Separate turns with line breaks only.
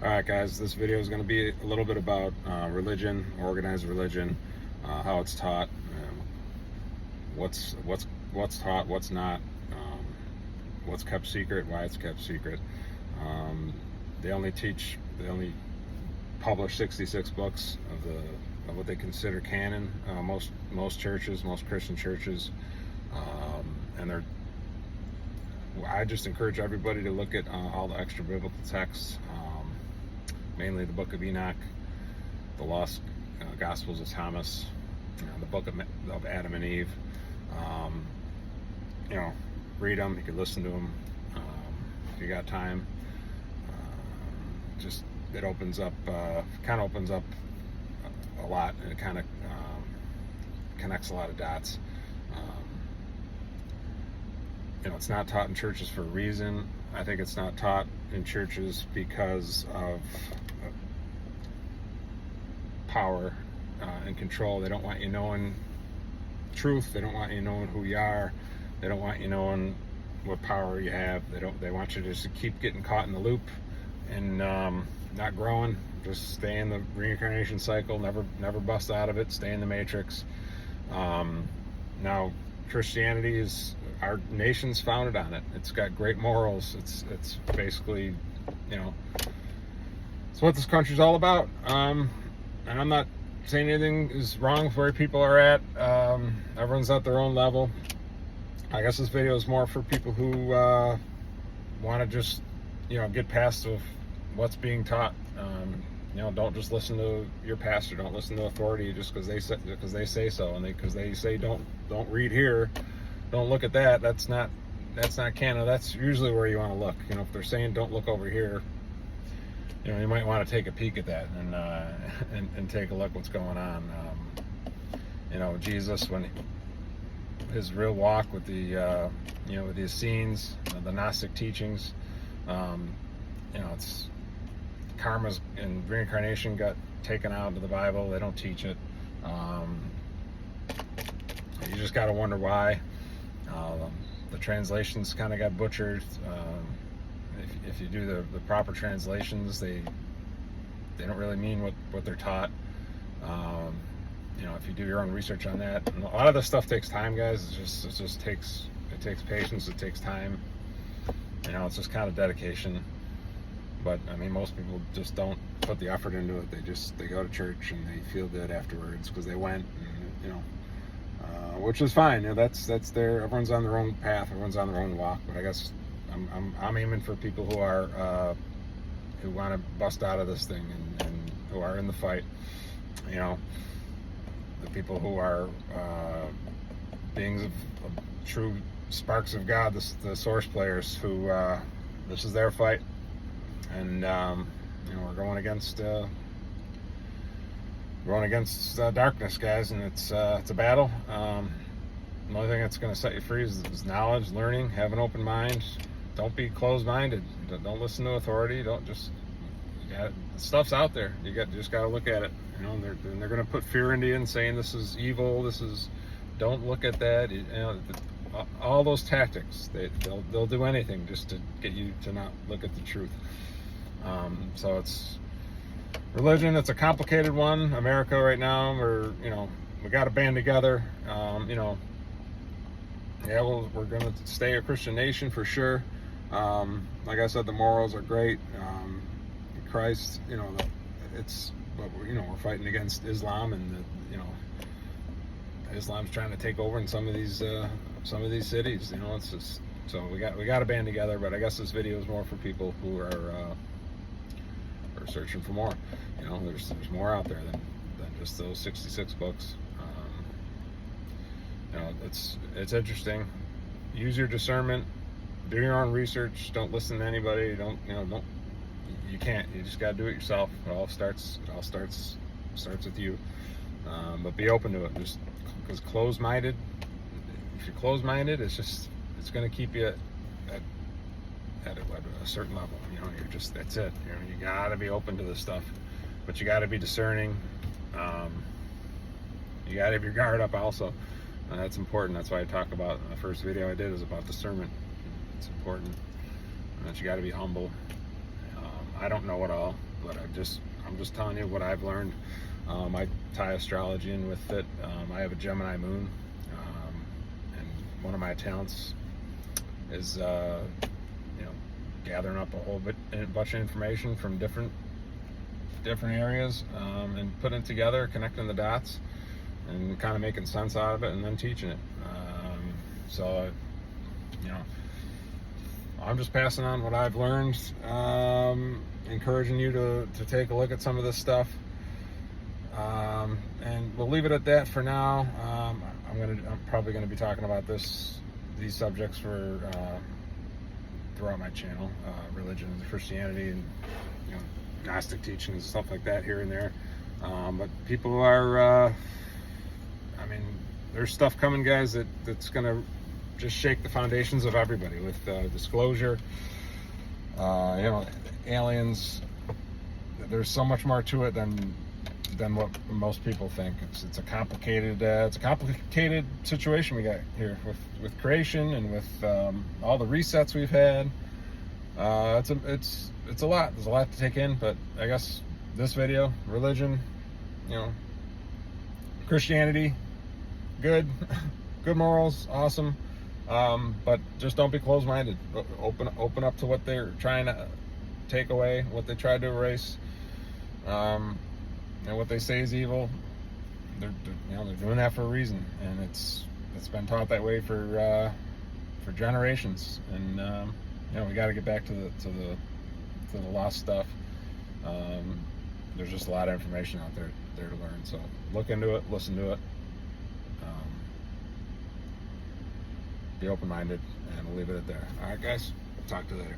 Alright guys, this video is going to be a little bit about religion, organized religion, how it's taught, what's taught, what's not, what's kept secret, why it's kept secret. They only publish 66 books of what they consider canon. Most churches, most Christian churches, and I just encourage everybody to look at all the extra biblical texts. Mainly the book of Enoch, the lost Gospels of Thomas, the book of Adam and Eve. Read them. You can listen to them if you got time. Just it opens up, kind of opens up a lot, and it kind of connects a lot of dots. It's not taught in churches for a reason. I think it's not taught in churches because of power and control. They don't want you knowing truth. They don't want you knowing who you are. They don't want you knowing what power you have. They want you just to keep getting caught in the loop and not growing. Just stay in the reincarnation cycle. Never bust out of it. Stay in the matrix. Now, Christianity is, our nation's founded on it. It's got great morals. It's basically, it's what this country's all about. And I'm not saying anything is wrong with where people are at. Everyone's at their own level. I guess this video is more for people who want to just, get past of what's being taught. Don't just listen to your pastor. Don't listen to authority just because they say so, and because they say don't read here, don't look at that. That's not canon. That's usually where you want to look. If they're saying don't look over here, you might want to take a peek at that and take a look what's going on. Jesus, when his real walk with the with the Essenes, the Gnostic teachings, it's karma's and reincarnation got taken out of the Bible. They don't teach it. You just got to wonder why. The translations kind of got butchered. If you do the proper translations, they don't really mean what they're taught. If you do your own research on that, and a lot of this stuff takes time, guys. It just takes patience. It takes time. It's just kind of dedication. But most people just don't put the effort into it. They go to church and they feel good afterwards because they went. Which is fine. That's their. Everyone's on their own path. Everyone's on their own walk. But I guess I'm aiming for people who are who want to bust out of this thing and who are in the fight. The people who are beings of true sparks of God, the source players who this is their fight, and we're going against darkness, guys, and it's a battle. The only thing that's going to set you free is knowledge, learning, have an open mind. Don't be closed-minded. Don't listen to authority. Don't just, stuff's out there. You just got to look at it. They're going to put fear into you and saying this is evil. Don't look at that. All those tactics. They'll do anything just to get you to not look at the truth. So it's religion. It's a complicated one. America right now, we got to band together. We're going to stay a Christian nation for sure. Like I said, the morals are great. Christ, but we're fighting against Islam, and Islam's trying to take over in some of these cities. It's just, so we got to band together. But I guess this video is more for people who are searching for more. There's more out there than just those 66 books. It's interesting. Use your discernment. Do your own research. Don't listen to anybody. You can't. You just got to do it yourself. It all starts with you. But be open to it. Just because closed-minded. If you're closed-minded, it's going to keep you at a certain level. That's it. You got to be open to this stuff, but you got to be discerning. You got to have your guard up also. That's important. That's why I talk about the first video I did is about discernment. It's important that you got to be humble. I don't know it all, but I'm just telling you what I've learned. I tie astrology in with it. I have a Gemini moon, and one of my talents is gathering up a bunch of information from different areas, and putting it together, connecting the dots, and kind of making sense out of it, and then teaching it. So I'm just passing on what I've learned, encouraging you to take a look at some of this stuff, and we'll leave it at that for now. I'm probably gonna be talking about these subjects for throughout my channel, religion, Christianity, and Gnostic teachings, stuff like that here and there. But people are, there's stuff coming, guys, that's gonna just shake the foundations of everybody with disclosure. Aliens. There's so much more to it than what most people think. It's a complicated situation we got here with creation and with all the resets we've had. It's a lot. There's a lot to take in, but I guess this video, religion, Christianity, good morals, awesome. But just don't be closed-minded. Open up to what they're trying to take away, what they tried to erase, and what they say is evil. They're doing that for a reason, and it's been taught that way for generations. And we got to get back to the lost stuff. There's just a lot of information out there to learn. So look into it, listen to it. Be open-minded, and we'll leave it at there. All right, guys. Talk to you later.